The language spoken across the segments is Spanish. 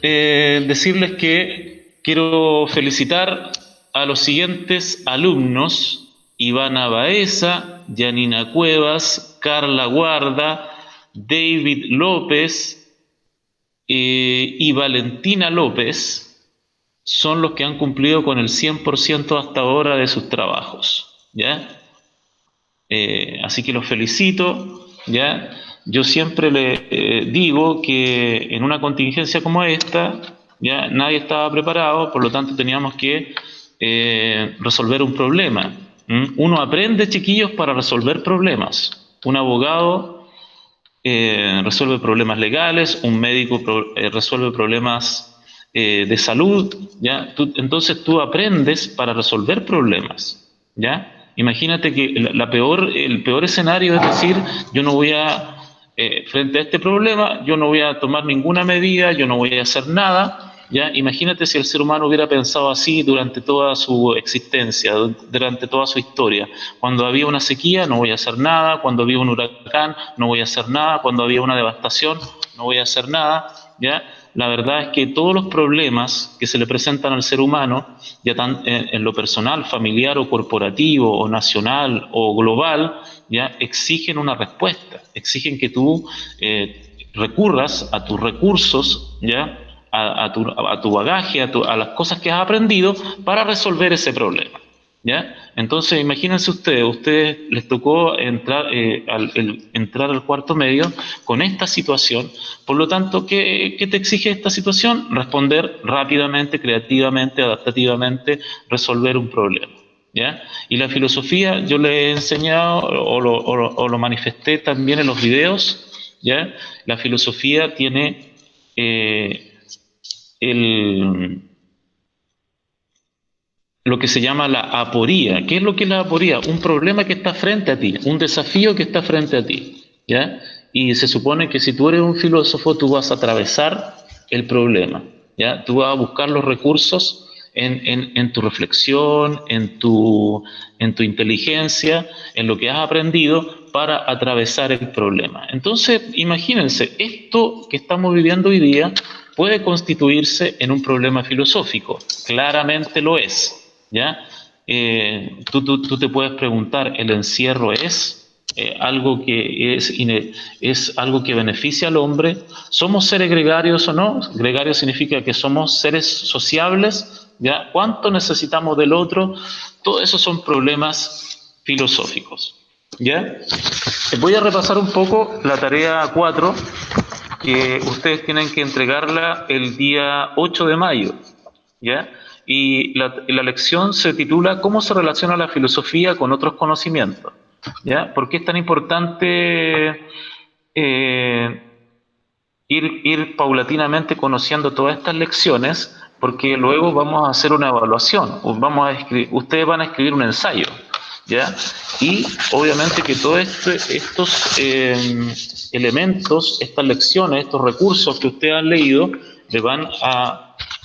decirles que quiero felicitar a los siguientes alumnos: Ivana Baeza, Janina Cuevas, Carla Guarda, David López y Valentina López. Son los que han cumplido con el 100% hasta ahora de sus trabajos, ¿ya? Así que los felicito, ¿ya? Yo siempre le digo que en una contingencia como esta, ¿ya? Nadie estaba preparado, por lo tanto teníamos que resolver un problema. Uno aprende, chiquillos, para resolver problemas. Un abogado resuelve problemas legales, un médico resuelve problemas de salud, ¿ya? Entonces tú aprendes para resolver problemas, ¿ya? Imagínate que el peor escenario es decir, yo no voy a, frente a este problema, yo no voy a tomar ninguna medida, yo no voy a hacer nada, ¿ya? Imagínate si el ser humano hubiera pensado así durante toda su existencia, durante toda su historia. Cuando había una sequía, no voy a hacer nada; cuando había un huracán, no voy a hacer nada; cuando había una devastación, no voy a hacer nada, ¿ya? La verdad es que todos los problemas que se le presentan al ser humano, ya tan en lo personal, familiar o corporativo o nacional o global, ya exigen una respuesta, exigen que tú recurras a tus recursos, ya a tu bagaje, a las cosas que has aprendido para resolver ese problema, ¿ya? Entonces, imagínense ustedes les tocó entrar al cuarto medio con esta situación. Por lo tanto, ¿qué te exige esta situación? Responder rápidamente, creativamente, adaptativamente, resolver un problema, ¿ya? Y la filosofía, yo le he enseñado o lo manifesté también en los videos, ¿ya? La filosofía tiene el lo que se llama la aporía. ¿Qué es lo que es la aporía? Un problema que está frente a ti, un desafío que está frente a ti, ¿ya? Y se supone que si tú eres un filósofo, tú vas a atravesar el problema, ¿ya? Tú vas a buscar los recursos en tu reflexión, en tu inteligencia, en lo que has aprendido para atravesar el problema. Entonces, imagínense, esto que estamos viviendo hoy día puede constituirse en un problema filosófico. Claramente lo es, ¿ya? Tú te puedes preguntar, ¿el encierro es algo que es algo que beneficia al hombre? ¿Somos seres gregarios o no? Gregario significa que somos seres sociables, ¿ya? ¿Cuánto necesitamos del otro? Todo eso son problemas filosóficos, ¿ya? Voy a repasar un poco la tarea 4, que ustedes tienen que entregarla el día 8 de mayo, ¿ya? Y la lección se titula ¿Cómo se relaciona la filosofía con otros conocimientos? ¿Ya? ¿Por qué es tan importante ir paulatinamente conociendo todas estas lecciones? Porque luego vamos a hacer una evaluación, ustedes van a escribir un ensayo, ¿ya? Y obviamente que todos estos elementos, estas lecciones, estos recursos que ustedes han leído,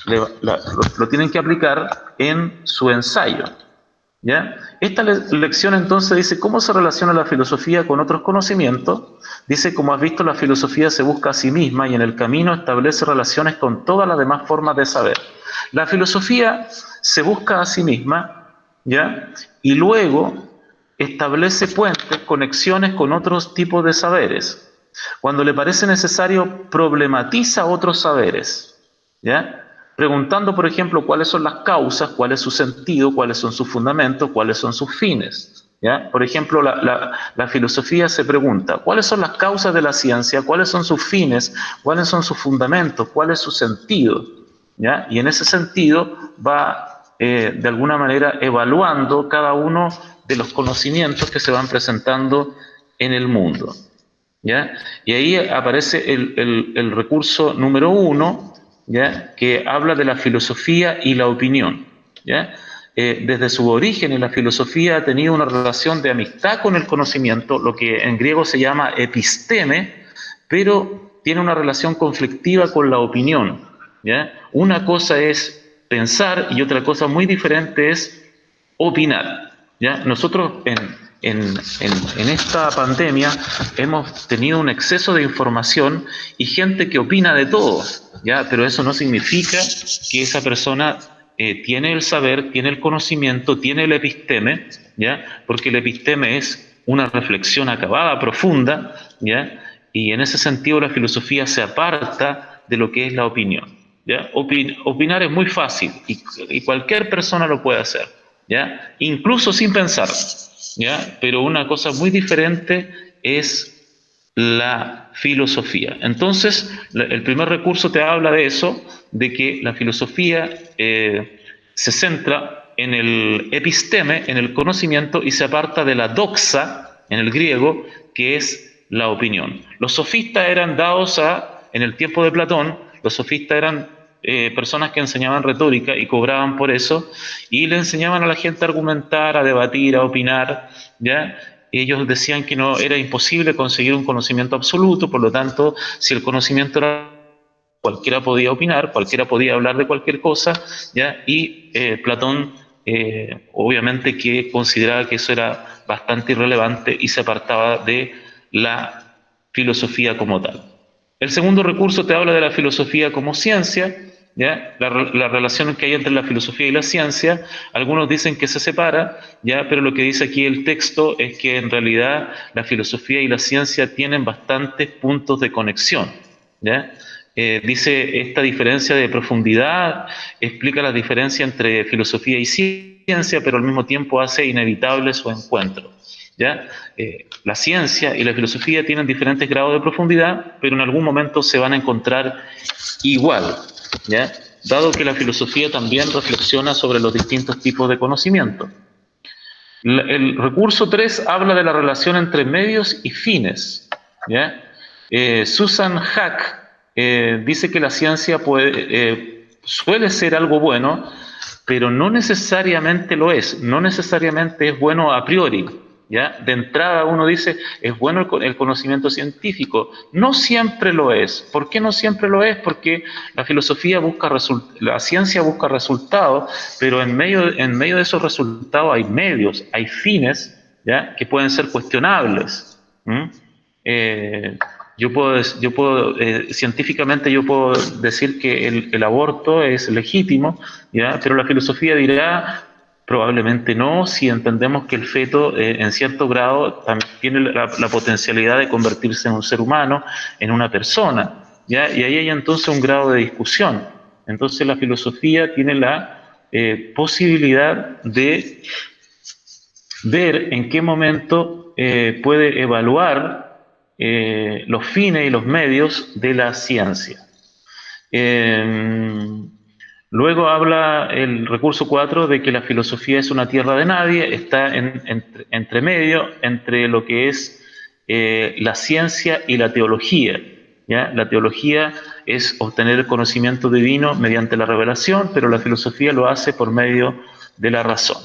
lo tienen que aplicar en su ensayo, ¿ya? Esta lección entonces dice ¿cómo se relaciona la filosofía con otros conocimientos? Dice, como has visto, la filosofía se busca a sí misma y en el camino establece relaciones con todas las demás formas de saber. La filosofía se busca a sí misma, ¿ya? Y luego establece puentes, conexiones con otros tipos de saberes. Cuando le parece necesario, problematiza otros saberes, ¿ya? Preguntando, por ejemplo, cuáles son las causas, cuál es su sentido, cuáles son sus fundamentos, cuáles son sus fines, ¿ya? Por ejemplo, la filosofía se pregunta, ¿cuáles son las causas de la ciencia? ¿Cuáles son sus fines? ¿Cuáles son sus fundamentos? ¿Cuál es su sentido? ¿Ya? Y en ese sentido va, de alguna manera, evaluando cada uno de los conocimientos que se van presentando en el mundo, ¿ya? Y ahí aparece el recurso número 1, ¿ya? Que habla de la filosofía y la opinión, ¿ya? Desde su origen, la filosofía ha tenido una relación de amistad con el conocimiento, lo que en griego se llama episteme, pero tiene una relación conflictiva con la opinión, ¿ya? Una cosa es pensar y otra cosa muy diferente es opinar, ¿ya? Nosotros en esta pandemia hemos tenido un exceso de información y gente que opina de todo, ¿ya? Pero eso no significa que esa persona tiene el saber, tiene el conocimiento, tiene el episteme, ¿ya? Porque el episteme es una reflexión acabada, profunda, ¿ya? Y en ese sentido la filosofía se aparta de lo que es la opinión, ¿ya? Opinar es muy fácil y cualquier persona lo puede hacer, ¿ya? Incluso sin pensar, ¿ya? Pero una cosa muy diferente es la filosofía. Entonces, el primer recurso te habla de eso, de que la filosofía se centra en el episteme, en el conocimiento, y se aparta de la doxa, en el griego, que es la opinión. Los sofistas eran dados en el tiempo de Platón, los sofistas eran personas que enseñaban retórica y cobraban por eso, y le enseñaban a la gente a argumentar, a debatir, a opinar, ¿ya? Ellos decían que no era imposible conseguir un conocimiento absoluto, por lo tanto, si el conocimiento era cualquiera podía opinar, cualquiera podía hablar de cualquier cosa, ¿ya? Y Platón obviamente que consideraba que eso era bastante irrelevante y se apartaba de la filosofía como tal. El segundo recurso te habla de la filosofía como ciencia, ¿ya? La relación que hay entre la filosofía y la ciencia. Algunos dicen que se separa, ¿ya? Pero lo que dice aquí el texto es que en realidad la filosofía y la ciencia tienen bastantes puntos de conexión, ¿ya? Dice esta diferencia de profundidad, explica la diferencia entre filosofía y ciencia, pero al mismo tiempo hace inevitable su encuentro, ¿ya? La ciencia y la filosofía tienen diferentes grados de profundidad, pero en algún momento se van a encontrar igual, ¿ya? Dado que la filosofía también reflexiona sobre los distintos tipos de conocimiento. El recurso 3 habla de la relación entre medios y fines, ¿ya? Susan Hack dice que la ciencia suele ser algo bueno, pero no necesariamente lo es, no necesariamente es bueno a priori, ¿ya? De entrada uno dice, es bueno el conocimiento científico, no siempre lo es. ¿Por qué no siempre lo es? Porque la filosofía la ciencia busca resultados, pero en medio de esos resultados hay medios, hay fines, ¿ya? Que pueden ser cuestionables. Eh, científicamente yo puedo decir que el aborto es legítimo, ¿ya? Pero la filosofía dirá, probablemente no, si entendemos que el feto en cierto grado también tiene la potencialidad de convertirse en un ser humano, en una persona, ¿ya? Y ahí hay entonces un grado de discusión. Entonces la filosofía tiene la posibilidad de ver en qué momento puede evaluar los fines y los medios de la ciencia. Luego habla el recurso 4 de que la filosofía es una tierra de nadie, está entre medio, entre lo que es la ciencia y la teología, ¿ya? La teología es obtener el conocimiento divino mediante la revelación, pero la filosofía lo hace por medio de la razón.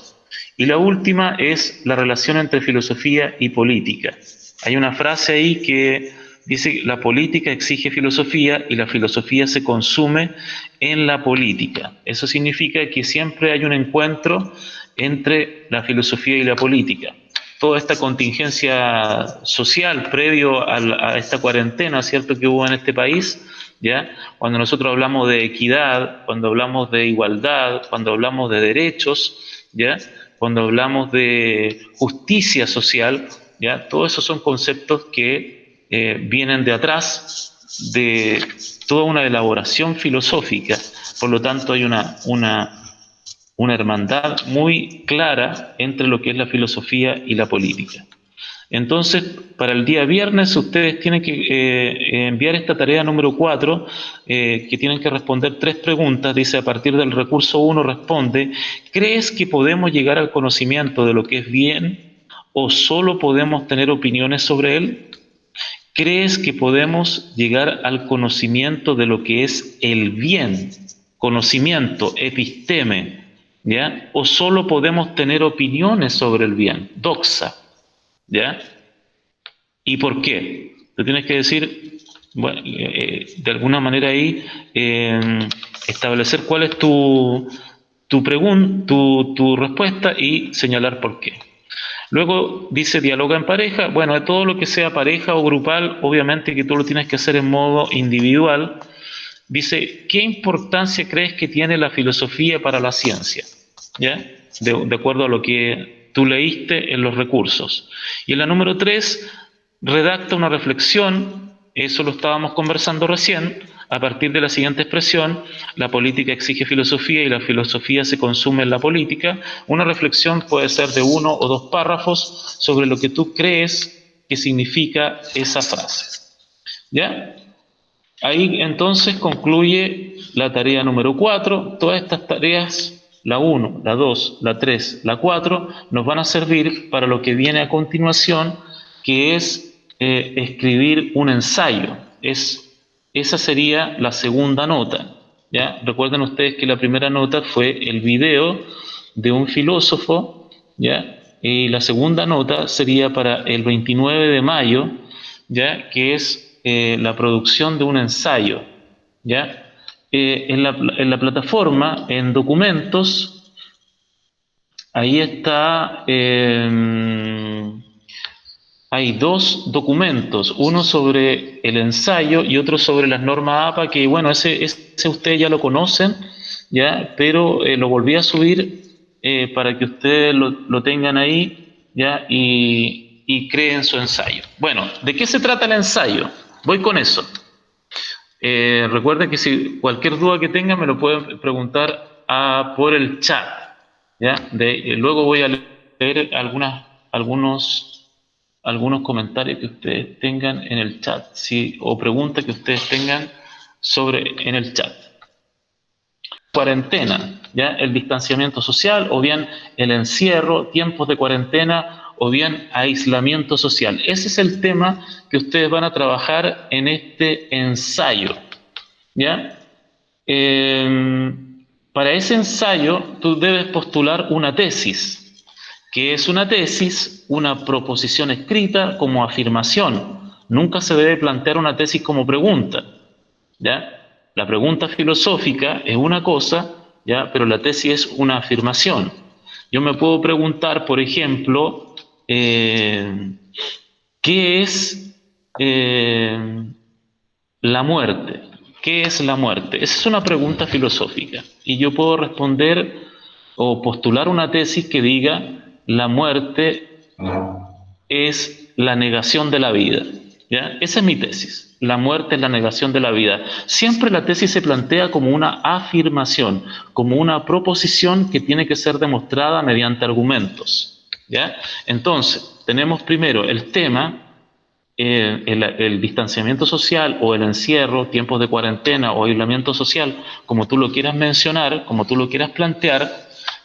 Y la última es la relación entre filosofía y política. Hay una frase ahí que dice: la política exige filosofía y la filosofía se consume en la política. Eso significa que siempre hay un encuentro entre la filosofía y la política. Toda esta contingencia social previo a esta cuarentena, ¿cierto?, que hubo en este país, ¿ya? Cuando nosotros hablamos de equidad, cuando hablamos de igualdad, cuando hablamos de derechos, ¿ya?, cuando hablamos de justicia social, ¿ya?, todos esos son conceptos que vienen de atrás de toda una elaboración filosófica. Por lo tanto, hay una hermandad muy clara entre lo que es la filosofía y la política. Entonces, para el día viernes ustedes tienen que enviar esta tarea número 4, que tienen que responder 3 preguntas. Dice: a partir del recurso 1 responde, ¿crees que podemos llegar al conocimiento de lo que es bien o solo podemos tener opiniones sobre él? ¿Crees que podemos llegar al conocimiento de lo que es el bien? Conocimiento, episteme, ¿ya? ¿O solo podemos tener opiniones sobre el bien? Doxa, ¿ya? ¿Y por qué? Tú tienes que decir, bueno, de alguna manera ahí, establecer cuál es tu respuesta y señalar por qué. Luego dice dialoga en pareja. Bueno, de todo lo que sea pareja o grupal, obviamente que tú lo tienes que hacer en modo individual. Dice, ¿qué importancia crees que tiene la filosofía para la ciencia? ¿Ya? De acuerdo a lo que tú leíste en los recursos. Y en la número 3, redacta una reflexión, eso lo estábamos conversando recién, a partir de la siguiente expresión: la política exige filosofía y la filosofía se consume en la política. Una reflexión puede ser de 1 o 2 párrafos sobre lo que tú crees que significa esa frase. ¿Ya? Ahí entonces concluye la tarea número 4. Todas estas tareas, la 1, la 2, la 3, la 4, nos van a servir para lo que viene a continuación, que es escribir un ensayo. Esa sería la segunda nota. ¿Ya? Recuerden ustedes que la primera nota fue el video de un filósofo, ¿ya? Y la segunda nota sería para el 29 de mayo, ¿ya? Que es la producción de un ensayo, ¿ya? En la plataforma, en documentos, ahí está, hay 2 documentos, uno sobre el ensayo y otro sobre las normas APA, que bueno, ese ustedes ya lo conocen, ¿ya? Pero lo volví a subir para que ustedes lo tengan ahí, ¿ya? Y creen su ensayo. Bueno, ¿de qué se trata el ensayo? Voy con eso. Recuerden que si cualquier duda que tengan me lo pueden preguntar por el chat, ¿ya? Luego voy a leer algunos comentarios que ustedes tengan en el chat, o preguntas que ustedes tengan en el chat. Cuarentena, ¿ya? El distanciamiento social, o bien el encierro, tiempos de cuarentena, o bien aislamiento social. Ese es el tema que ustedes van a trabajar en este ensayo, ¿ya? Para ese ensayo tú debes postular una tesis. ¿Qué es una tesis? Una proposición escrita como afirmación. Nunca se debe plantear una tesis como pregunta, ¿ya? La pregunta filosófica es una cosa, ¿ya? Pero la tesis es una afirmación. Yo me puedo preguntar, por ejemplo, ¿qué es la muerte? ¿Qué es la muerte? Esa es una pregunta filosófica. Y yo puedo responder o postular una tesis que diga: la muerte es la negación de la vida. ¿Ya? Esa es mi tesis. La muerte es la negación de la vida. Siempre la tesis se plantea como una afirmación, como una proposición que tiene que ser demostrada mediante argumentos. ¿Ya? Entonces, tenemos primero el tema, el distanciamiento social o el encierro, tiempos de cuarentena o aislamiento social, como tú lo quieras mencionar, como tú lo quieras plantear.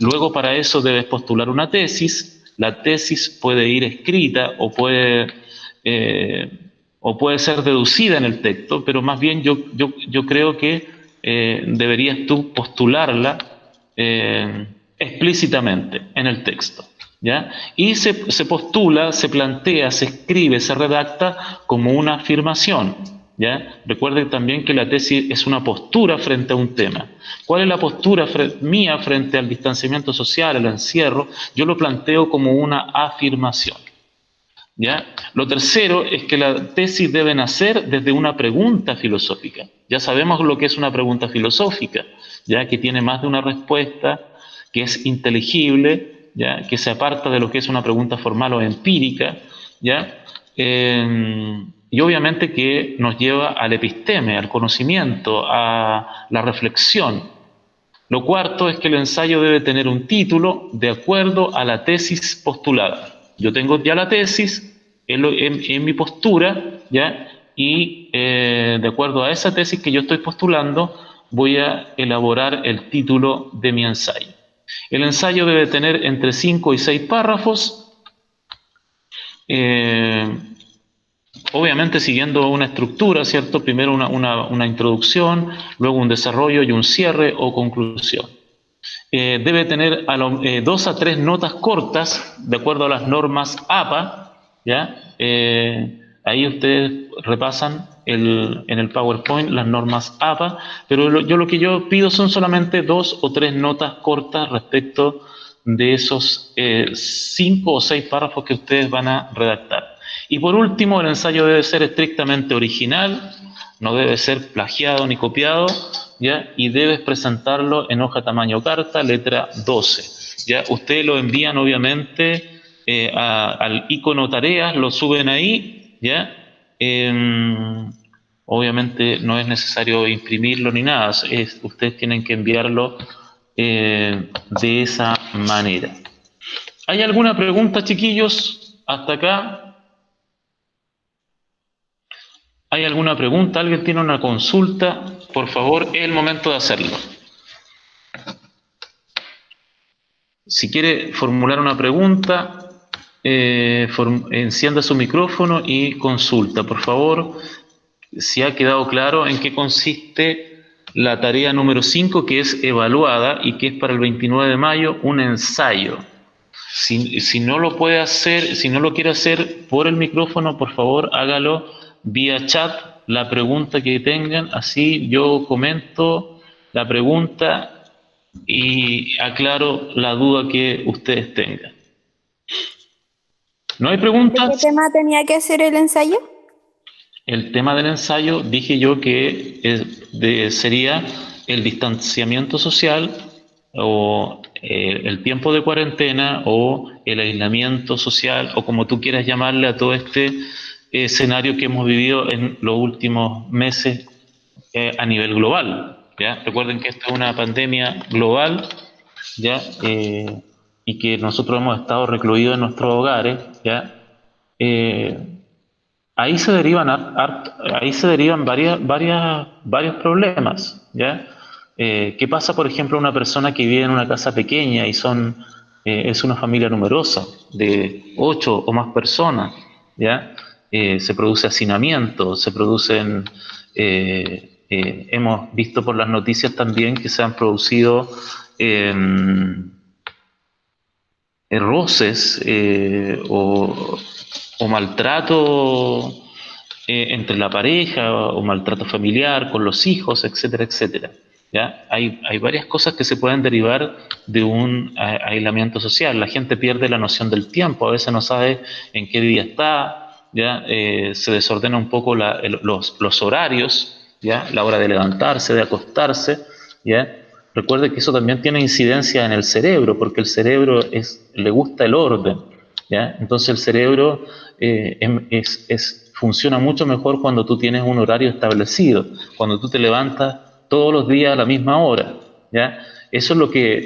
Luego, para eso debes postular una tesis. La tesis puede ir escrita o puede ser deducida en el texto, pero más bien yo creo que deberías tú postularla explícitamente en el texto. ¿Ya? Y se postula, se plantea, se escribe, se redacta como una afirmación. ¿Ya? Recuerden también que la tesis es una postura frente a un tema. ¿Cuál es la postura mía frente al distanciamiento social, al encierro? Yo lo planteo como una afirmación. ¿Ya? Lo tercero es que la tesis debe nacer desde una pregunta filosófica. Ya sabemos lo que es una pregunta filosófica, ya que tiene más de una respuesta, que es inteligible, ¿ya? Que se aparta de lo que es una pregunta formal o empírica, ¿ya? Y obviamente que nos lleva al episteme, al conocimiento, a la reflexión. Lo cuarto es que el ensayo debe tener un título de acuerdo a la tesis postulada. Yo tengo ya la tesis en mi postura, ¿ya? Y de acuerdo a esa tesis que yo estoy postulando, voy a elaborar el título de mi ensayo. El ensayo debe tener entre 5 y 6 párrafos, obviamente siguiendo una estructura, ¿cierto? Primero una introducción, luego un desarrollo y un cierre o conclusión. Debe tener 2 a 3 notas cortas, de acuerdo a las normas APA, ¿ya? Ahí ustedes repasan en el PowerPoint las normas APA, pero lo que yo pido son solamente 2 o 3 notas cortas respecto de esos 5 o 6 párrafos que ustedes van a redactar. Y por último, el ensayo debe ser estrictamente original, no debe ser plagiado ni copiado, ¿ya? Y debes presentarlo en hoja tamaño carta, letra 12. ¿Ya? Ustedes lo envían obviamente al icono tareas, lo suben ahí, ¿ya? Obviamente no es necesario imprimirlo ni nada, ustedes tienen que enviarlo de esa manera. ¿Hay alguna pregunta, chiquillos, hasta acá? ¿Hay alguna pregunta? ¿Alguien tiene una consulta? Por favor, es el momento de hacerlo. Si quiere formular una pregunta, encienda su micrófono y consulta. Por favor, si ha quedado claro en qué consiste la tarea número 5, que es evaluada y que es para el 29 de mayo, un ensayo. Si no lo puede hacer, si no lo quiere hacer por el micrófono, por favor, hágalo vía chat, la pregunta que tengan, así yo comento la pregunta y aclaro la duda que ustedes tengan. ¿No hay preguntas? ¿De qué tema tenía que hacer el ensayo? El tema del ensayo dije yo que sería el distanciamiento social o el tiempo de cuarentena o el aislamiento social o como tú quieras llamarle a todo este escenario que hemos vivido en los últimos meses a nivel global. ¿Ya? Recuerden que esto es una pandemia global, ¿ya? Y que nosotros hemos estado recluidos en nuestros hogares, ¿ya? Ahí se derivan varios problemas, ¿ya? ¿Qué pasa, por ejemplo, a una persona que vive en una casa pequeña y es una familia numerosa, de 8 o más personas, ¿ya? Se produce hacinamiento, hemos visto por las noticias también que se han producido roces o maltrato entre la pareja o maltrato familiar con los hijos, etcétera, etcétera. ¿Ya? Hay varias cosas que se pueden derivar de un aislamiento social. La gente pierde la noción del tiempo, a veces no sabe en qué día está, ¿ya? Se desordena un poco los horarios, ¿ya? La hora de levantarse, de acostarse, ¿ya? Recuerde que eso también tiene incidencia en el cerebro, porque el cerebro le gusta el orden, ¿ya? Entonces el cerebro funciona mucho mejor cuando tú tienes un horario establecido, cuando tú te levantas todos los días a la misma hora, ¿ya? Eso es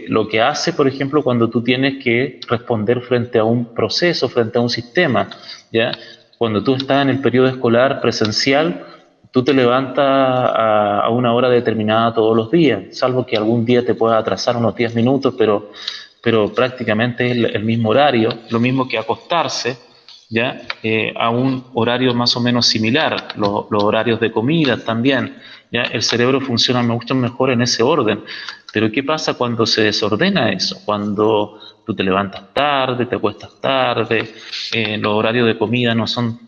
lo que hace, por ejemplo, cuando tú tienes que responder frente a un proceso, frente a un sistema, ¿ya? Cuando tú estás en el periodo escolar presencial, tú te levantas a una hora determinada todos los días, salvo que algún día te pueda atrasar unos 10 minutos, pero prácticamente es el mismo horario, lo mismo que acostarse, ¿ya? A un horario más o menos similar, los horarios de comida también, ¿ya? El cerebro funciona mucho mejor en ese orden, pero ¿qué pasa cuando se desordena eso? Cuando tú te levantas tarde, te acuestas tarde, los horarios de comida no son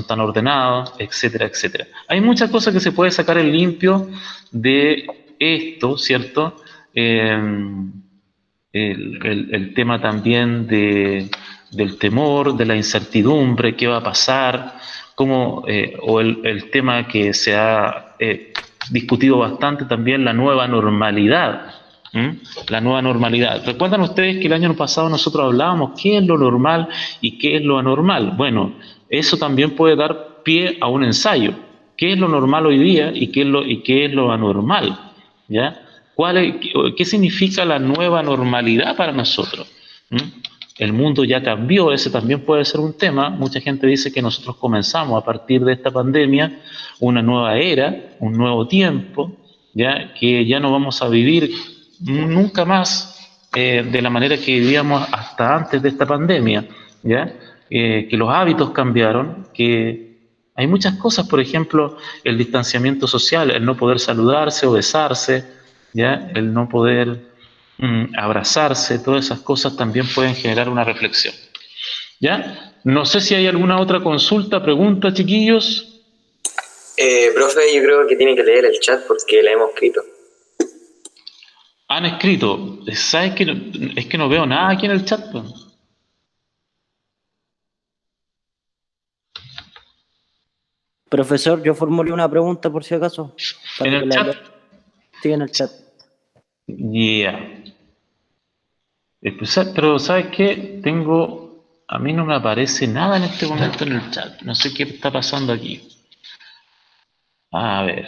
tan ordenados, etcétera, etcétera. Hay muchas cosas que se puede sacar en limpio de esto, ¿cierto? El tema también del temor, de la incertidumbre, qué va a pasar, o el tema que se ha discutido bastante también, la nueva normalidad. La nueva normalidad. ¿Recuerdan ustedes que el año pasado nosotros hablábamos qué es lo normal y qué es lo anormal? Bueno, eso también puede dar pie a un ensayo. ¿Qué es lo normal hoy día y qué es lo anormal? ¿Ya? ¿Qué significa la nueva normalidad para nosotros? El mundo ya cambió, ese también puede ser un tema. Mucha gente dice que nosotros comenzamos a partir de esta pandemia una nueva era, un nuevo tiempo, ¿ya? Que ya no vamos a vivir nunca más de la manera que vivíamos hasta antes de esta pandemia, ¿ya? Que los hábitos cambiaron, que hay muchas cosas, por ejemplo, el distanciamiento social, el no poder saludarse o besarse, ¿ya? El no poder abrazarse, todas esas cosas también pueden generar una reflexión, ¿ya? No sé si hay alguna otra consulta, pregunta, chiquillos. Profe, yo creo que tiene que leer el chat porque la hemos escrito. Han escrito. ¿Sabes que es que no veo nada aquí en el chat? Po. Profesor, yo formulé una pregunta por si acaso, ¿En para que el la chat? lea. Sí, en el chat. Yeah. Pero ¿sabes qué? A mí no me aparece nada en este momento en el chat. No sé qué está pasando aquí. A ver.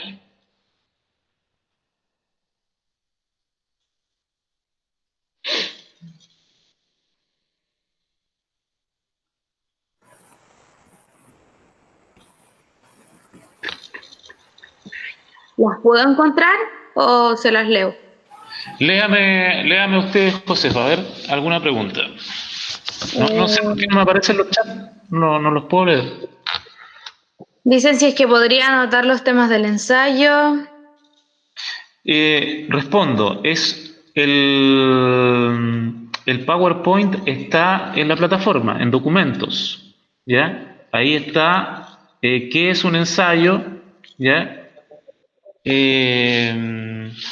¿Las puedo encontrar o se las leo? Léame usted, José, a ver, alguna pregunta. No sé por qué no me aparecen los chats. No los puedo leer. Dicen si es que podría anotar los temas del ensayo. Respondo, el PowerPoint está en la plataforma, en documentos, ¿ya? Ahí está qué es un ensayo, ¿ya?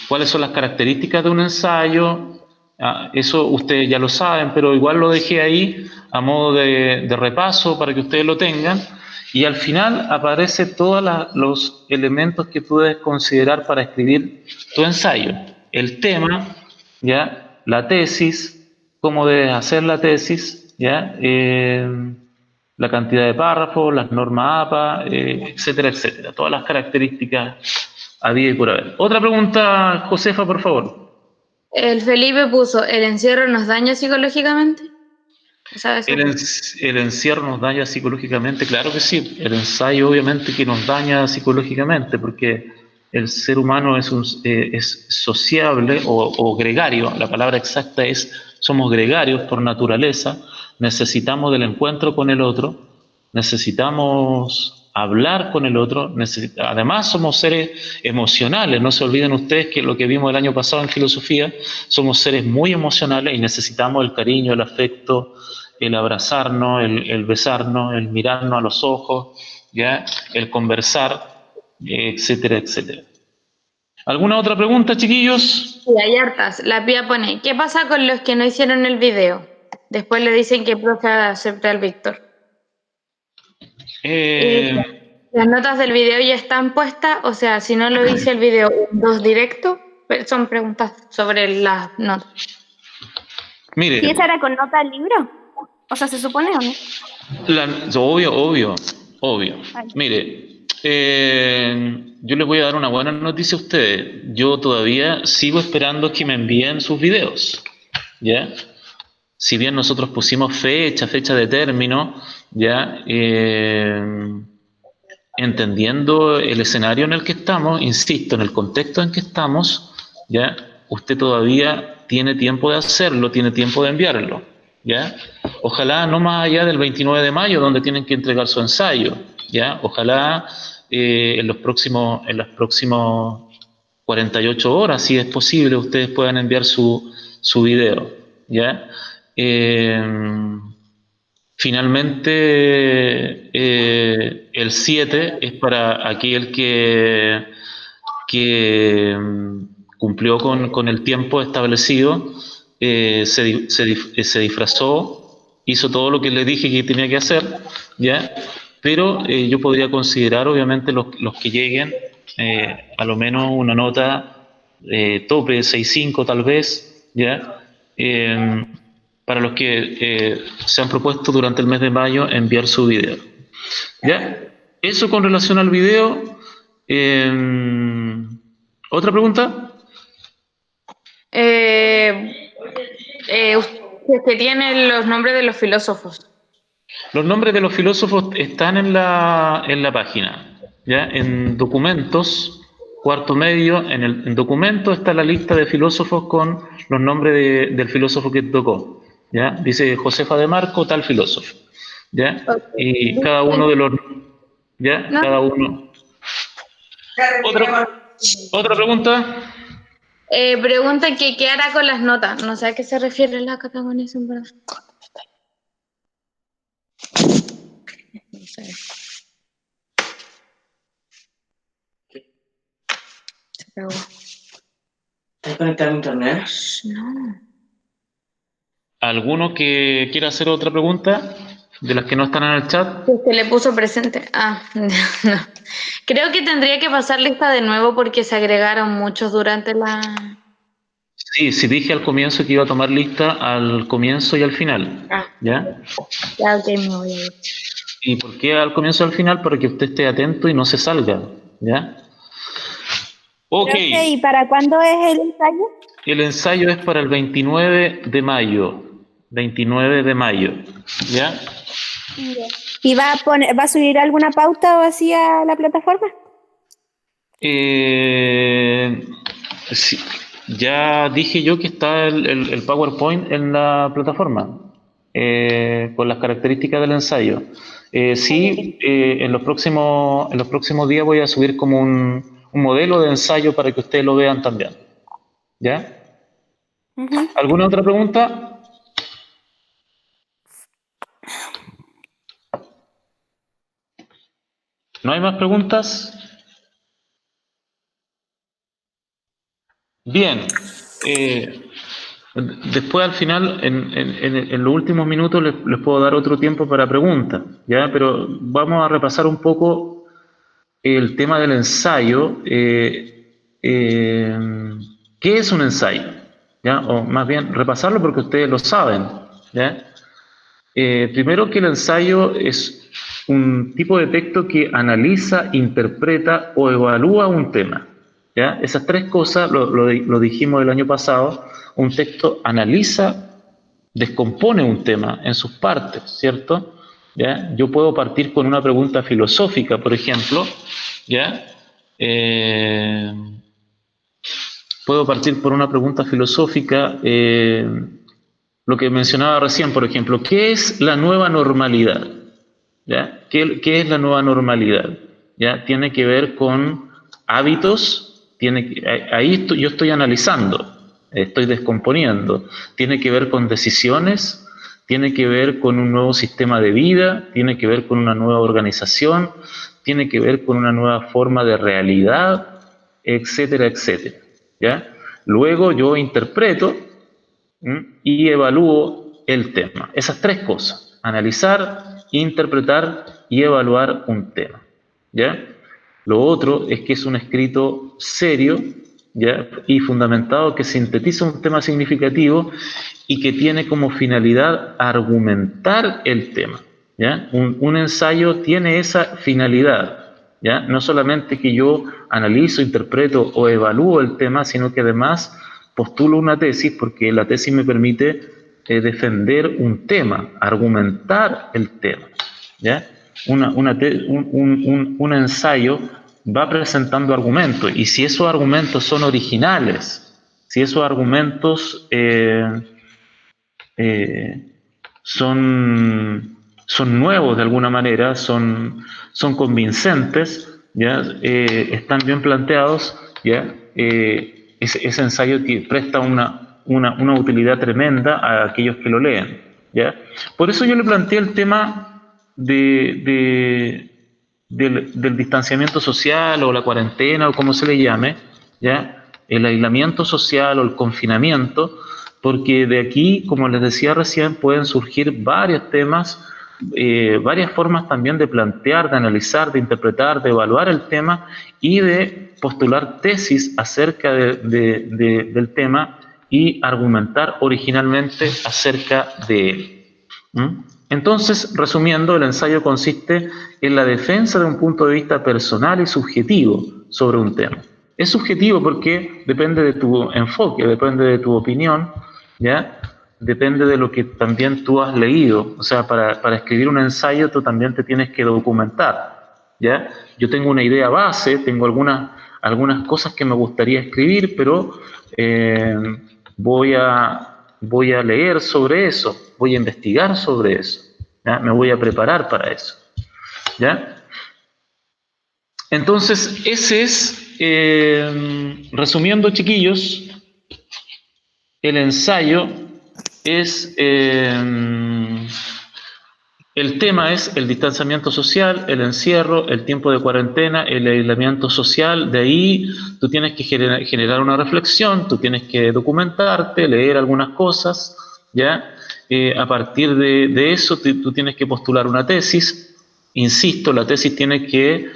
Cuáles son las características de un ensayo. Eso ustedes ya lo saben, pero igual lo dejé ahí a modo de repaso para que ustedes lo tengan. Y al final aparece todos los elementos que tú debes considerar para escribir tu ensayo. El tema, ¿ya? La tesis, cómo debes hacer la tesis, ¿ya? La cantidad de párrafos, las normas APA, etcétera, etcétera. Todas las características había y por haber. Otra pregunta, Josefa, por favor. El Felipe puso, ¿el encierro nos daña psicológicamente? ¿Sabes ¿El, eso? el encierro nos daña psicológicamente? Claro que sí. El ensayo obviamente que nos daña psicológicamente porque el ser humano es sociable o gregario. La palabra exacta es somos gregarios por naturaleza. Necesitamos del encuentro con el otro. Necesitamos hablar con el otro. Además somos seres emocionales. No se olviden ustedes que lo que vimos el año pasado en filosofía, somos seres muy emocionales y necesitamos el cariño, el afecto, el abrazarnos, el besarnos, el mirarnos a los ojos, ¿ya? El conversar, etcétera, etcétera. ¿Alguna otra pregunta, chiquillos? Sí, hay hartas. La Pía pone, ¿qué pasa con los que no hicieron el video? Después le dicen que profe acepta al Víctor. Eh, Las notas del video ya están puestas, o sea, si no lo hice el video dos directo, son preguntas sobre las notas. mire, ¿Y esa era con nota al libro? O sea, ¿se supone o no? obvio. Ay. Mire, yo les voy a dar una buena noticia a ustedes. Yo todavía sigo esperando que me envíen sus videos, ¿ya? Si bien nosotros pusimos fecha de término, ¿ya? Entendiendo el escenario en el que estamos, insisto, en el contexto en que estamos, ¿ya? Usted todavía tiene tiempo de hacerlo, tiene tiempo de enviarlo, ¿ya? Ojalá no más allá del 29 de mayo, donde tienen que entregar su ensayo, ¿ya? Ojalá en las próximas 48 horas, si es posible, ustedes puedan enviar su video, ¿ya? Finalmente, el 7 es para aquel que cumplió con el tiempo establecido, se disfrazó, hizo todo lo que le dije que tenía que hacer, ¿ya? Pero yo podría considerar, obviamente, los que lleguen, a lo menos una nota tope 6,5 tal vez, ¿ya? Para los que se han propuesto durante el mes de mayo enviar su video. ¿Ya? Eso con relación al video. ¿Otra pregunta? Ustedes que tienen los nombres de los filósofos. Los nombres de los filósofos están en la página. ¿Ya? En documentos, cuarto medio, en documentos está la lista de filósofos con los nombres del filósofo que tocó. ¿Ya? Dice Josefa de Marco, tal filósofo. ¿Ya? Y cada uno de los... ¿Ya? ¿No? Cada uno. ¿Otra pregunta? Preguntan que qué hará con las notas. No sé a qué se refiere la Catagonia, en verdad. No sé. Se acabó. ¿Estás conectado a internet? No. ¿Alguno que quiera hacer otra pregunta de las que no están en el chat? Se le puso presente. Ah, no. Creo que tendría que pasar lista de nuevo porque se agregaron muchos durante la... Sí, sí dije al comienzo que iba a tomar lista al comienzo y al final, Ah, ¿ya? ya, ok, me voy a ir. ¿Y por qué al comienzo y al final? Para que usted esté atento y no se salga, ¿ya? Ok, Profe, ¿y para cuándo es el ensayo? el ensayo es para el 29 de mayo, 29 de mayo, ¿ya? ¿Y va a subir alguna pauta o así a la plataforma? Sí, ya dije yo que está el PowerPoint en la plataforma, con las características del ensayo. Sí, en los próximos días voy a subir como un modelo de ensayo para que ustedes lo vean también. ¿Ya? Ujú. ¿Alguna otra pregunta? ¿No hay más preguntas? Bien. Después al final, en los últimos minutos, les puedo dar otro tiempo para preguntas, ¿ya? Pero vamos a repasar un poco el tema del ensayo. ¿Qué es un ensayo? ¿Ya? O más bien, repasarlo porque ustedes lo saben, ¿ya? Primero que el ensayo es un tipo de texto que analiza, interpreta o evalúa un tema. ¿Ya? Esas tres cosas lo dijimos el año pasado. Un texto analiza, descompone un tema en sus partes, ¿cierto? ¿Ya? Yo puedo partir con una pregunta filosófica, por ejemplo, ¿ya? Eh, Puedo partir por una pregunta filosófica, lo que mencionaba recién, por ejemplo, ¿qué es la nueva normalidad? ¿Ya? ¿Qué es la nueva normalidad? ¿Ya? Tiene que ver con hábitos, yo estoy analizando, estoy descomponiendo, tiene que ver con decisiones, tiene que ver con un nuevo sistema de vida, tiene que ver con una nueva organización, tiene que ver con una nueva forma de realidad, etcétera, etcétera. ¿Ya? Luego yo interpreto y evalúo el tema. Esas tres cosas, analizar, interpretar y evaluar un tema. ¿Ya? Lo otro es que es un escrito serio, ¿ya? Y fundamentado que sintetiza un tema significativo y que tiene como finalidad argumentar el tema. ¿Ya? Un ensayo tiene esa finalidad. ¿Ya? No solamente que yo analizo, interpreto o evalúo el tema, sino que además postulo una tesis porque la tesis me permite defender un tema, argumentar el tema. ¿Ya? Un ensayo va presentando argumentos y si esos argumentos son originales, si esos argumentos son nuevos de alguna manera, son convincentes, ¿ya? Están bien planteados, ¿ya? Ese ensayo presta una utilidad tremenda a aquellos que lo leen, ¿ya? Por eso yo le planteé el tema del distanciamiento social o la cuarentena o como se le llame, ¿ya? El aislamiento social o el confinamiento, porque de aquí, como les decía recién, pueden surgir varios temas, varias formas también de plantear, de analizar, de interpretar, de evaluar el tema y de postular tesis acerca del tema y argumentar originalmente acerca de él. Entonces, resumiendo, el ensayo consiste en la defensa de un punto de vista personal y subjetivo sobre un tema. Es subjetivo porque depende de tu enfoque, depende de tu opinión, ¿ya? Depende de lo que también tú has leído. O sea, para escribir un ensayo tú también te tienes que documentar, ¿ya? Yo tengo una idea base, tengo algunas cosas que me gustaría escribir, pero voy a leer sobre eso, voy a investigar sobre eso, ¿ya? Me voy a preparar para eso, ¿ya? Entonces, ese es, resumiendo, chiquillos, el ensayo es el tema es el distanciamiento social, el encierro, el tiempo de cuarentena, el aislamiento social. De ahí tú tienes que generar una reflexión, tú tienes que documentarte, leer algunas cosas, ¿ya? A partir de eso tú tienes que postular una tesis. Insisto, la tesis tiene que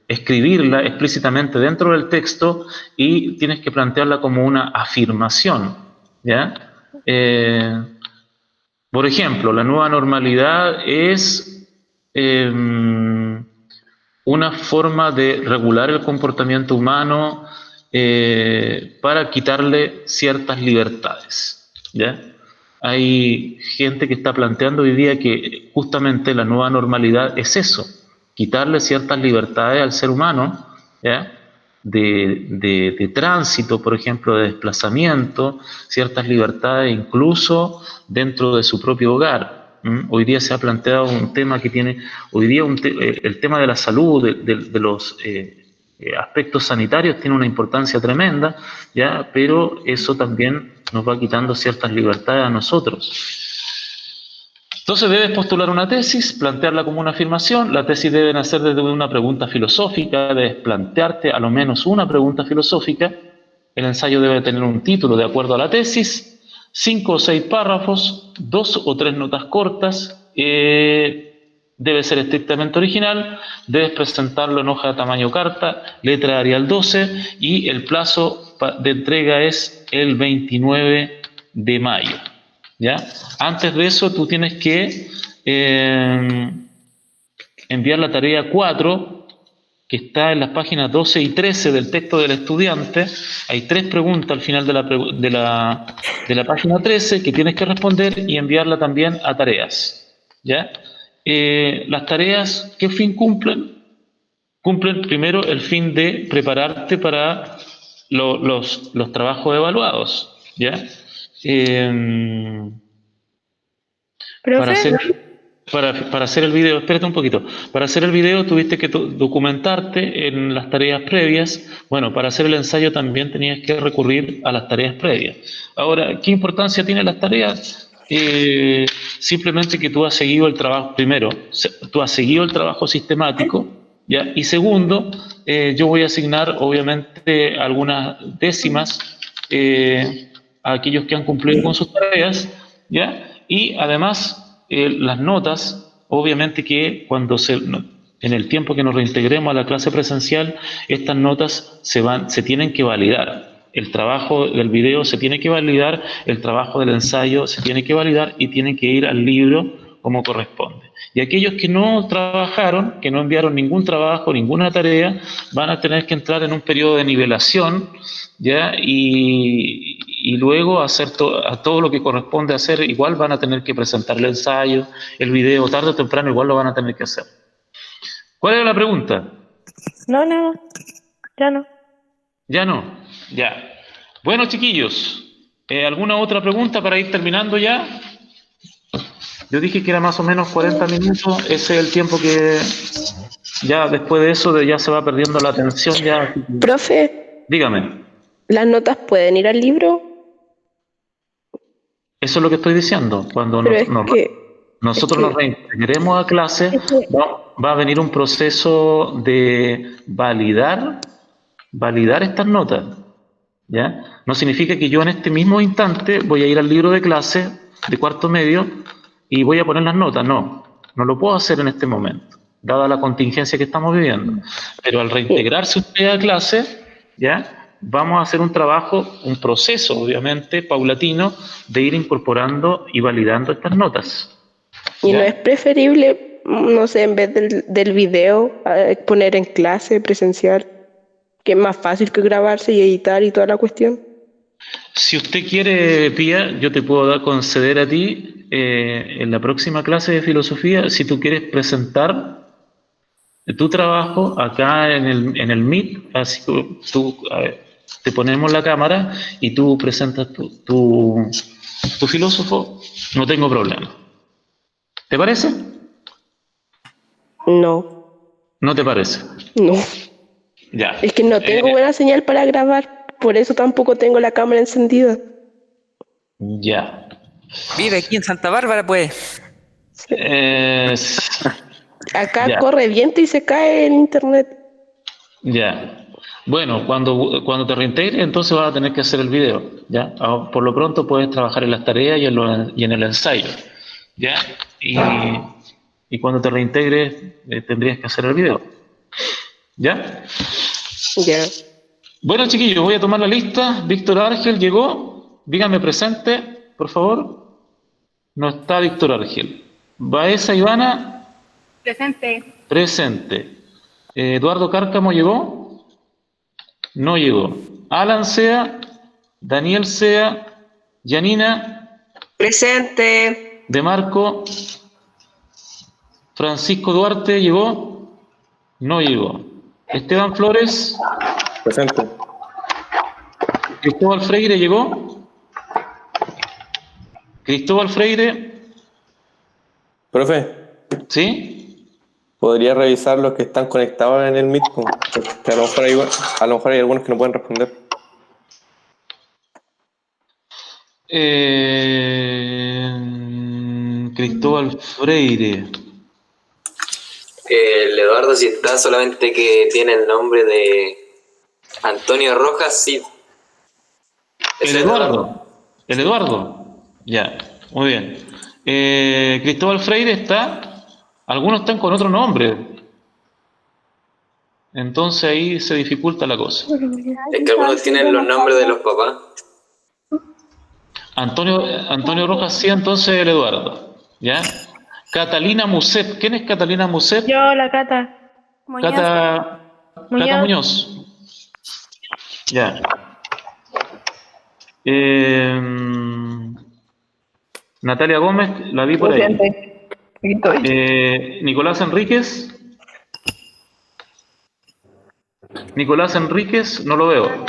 escribirla explícitamente dentro del texto y tienes que plantearla como una afirmación, ¿ya? Por ejemplo, la nueva normalidad es una forma de regular el comportamiento humano para quitarle ciertas libertades, ¿ya? Hay gente que está planteando hoy día que justamente la nueva normalidad es eso, quitarle ciertas libertades al ser humano, ¿ya? De tránsito, por ejemplo, de desplazamiento, ciertas libertades incluso dentro de su propio hogar. Hoy día se ha planteado un tema que tiene, hoy día el tema de la salud, de los aspectos sanitarios tiene una importancia tremenda, ¿ya? Pero eso también nos va quitando ciertas libertades a nosotros. Entonces debes postular una tesis, plantearla como una afirmación. La tesis debe nacer desde una pregunta filosófica, debes plantearte a lo menos una pregunta filosófica. El ensayo debe tener un título de acuerdo a la tesis, 5 o 6 párrafos, 2 o 3 notas cortas, debe ser estrictamente original, debes presentarlo en hoja de tamaño carta, letra Arial 12 y el plazo de entrega es el 29 de mayo. ¿Ya? Antes de eso tú tienes que enviar la tarea 4, que está en las páginas 12 y 13 del texto del estudiante. Hay 3 preguntas al final de la página 13 que tienes que responder y enviarla también a tareas, ¿ya? Las tareas, ¿qué fin cumplen? Cumplen primero el fin de prepararte para los trabajos evaluados, ¿ya? Profe, Para hacer el video, espérate un poquito, para hacer el video tuviste que documentarte en las tareas previas. Bueno, para hacer el ensayo también tenías que recurrir a las tareas previas. Ahora, ¿qué importancia tienen las tareas? Simplemente que tú has seguido el trabajo, primero, tú has seguido el trabajo sistemático, ¿ya? Y segundo, yo voy a asignar obviamente algunas décimas a aquellos que han cumplido con sus tareas, ¿ya? Y además, las notas, obviamente que en el tiempo que nos reintegremos a la clase presencial, estas notas se tienen que validar. El trabajo del video se tiene que validar, el trabajo del ensayo se tiene que validar y tienen que ir al libro como corresponde. Y aquellos que no trabajaron, que no enviaron ningún trabajo, ninguna tarea, van a tener que entrar en un periodo de nivelación, ¿ya? Y luego hacer a todo lo que corresponde hacer, igual van a tener que presentar el ensayo, el video, tarde o temprano igual lo van a tener que hacer. ¿Cuál era la pregunta? no, ya no. Ya no, ya. Bueno, chiquillos, ¿alguna otra pregunta para ir terminando ya? Yo dije que era más o menos 40 minutos, ese es el tiempo que ya después de eso ya se va perdiendo la atención. Ya. Profe, Dígame, ¿las notas pueden ir al libro? eso es lo que estoy diciendo. Cuando Pero nosotros nos reintegremos a clase, va a venir un proceso de validar estas notas, ¿ya? No significa que yo en este mismo instante voy a ir al libro de clase de cuarto medio y voy a poner las notas. No lo puedo hacer en este momento, dada la contingencia que estamos viviendo. Pero al reintegrarse usted a clase, ¿ya? Vamos a hacer un trabajo, un proceso, obviamente, paulatino, de ir incorporando y validando estas notas. ¿Y ¿ya? no es preferible, no sé, en vez del video, poner en clase presencial, que es más fácil que grabarse y editar y toda la cuestión? Si usted quiere, Pía, yo te puedo conceder a ti en la próxima clase de filosofía, si tú quieres presentar tu trabajo acá en el Meet, así te ponemos la cámara y tú presentas tu filósofo, no tengo problema. ¿Te parece? No. ¿No te parece? No. Ya. Es que no tengo buena señal para grabar, por eso tampoco tengo la cámara encendida. Ya. Vive aquí en Santa Bárbara, pues. Acá Ya. corre viento y se cae el internet. Ya. Bueno, cuando te reintegres, entonces vas a tener que hacer el video, ¿ya? Por lo pronto puedes trabajar en las tareas y en el ensayo, ¿ya? Y cuando te reintegres, tendrías que hacer el video, ¿ya? Ya. Bueno, chiquillos, voy a tomar la lista. Víctor Argel llegó. Díganme presente, por favor. No está Víctor Argel. Baeza Ivana, Presente. presente. Eduardo Cárcamo llegó. No llegó. Alan Sea, Daniel Sea, Yanina, Presente. De Marco, Francisco Duarte llegó. No llegó. Esteban Flores, Presente. Cristóbal Freire llegó. Cristóbal Freire, Profe, ¿sí? ¿podría revisar los que están conectados en el Meet? Porque a lo mejor hay algunos que no pueden responder. Cristóbal Freire. El Eduardo sí está, solamente que tiene el nombre de Antonio Rojas, sí. El Eduardo. El Eduardo. Ya, muy bien. Cristóbal Freire está. Algunos están con otro nombre. Entonces ahí se dificulta la cosa. Es que algunos tienen los nombres de los papás. Antonio Rojas sí, entonces el Eduardo. ¿Ya? Catalina Muset. ¿Quién es Catalina Muset? Yo, la Cata. Cata Muñoz. Ya. Natalia Gómez, la vi por ahí. Nicolás Enríquez. Nicolás Enríquez, no lo veo.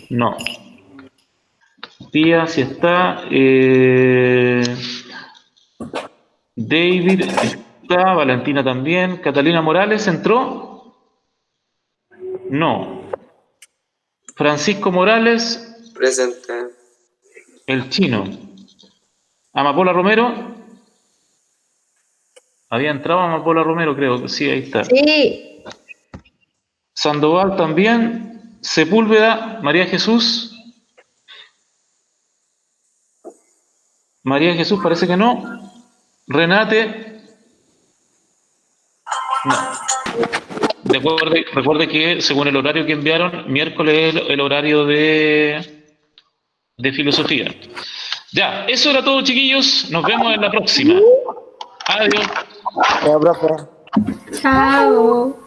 No. Tía, si está. David está. Valentina también. Catalina Morales, ¿entró? No. Francisco Morales, Presente. el chino. Amapola Romero. Había entrado Amapola Romero, creo que sí, ahí está. Sí. Sandoval también. Sepúlveda, María Jesús. María Jesús parece que no. Renate. No. Recuerde que según el horario que enviaron, miércoles es el horario de filosofía. Ya, eso era todo, chiquillos. Nos vemos en la próxima. Adiós. Ya, profe. Chao.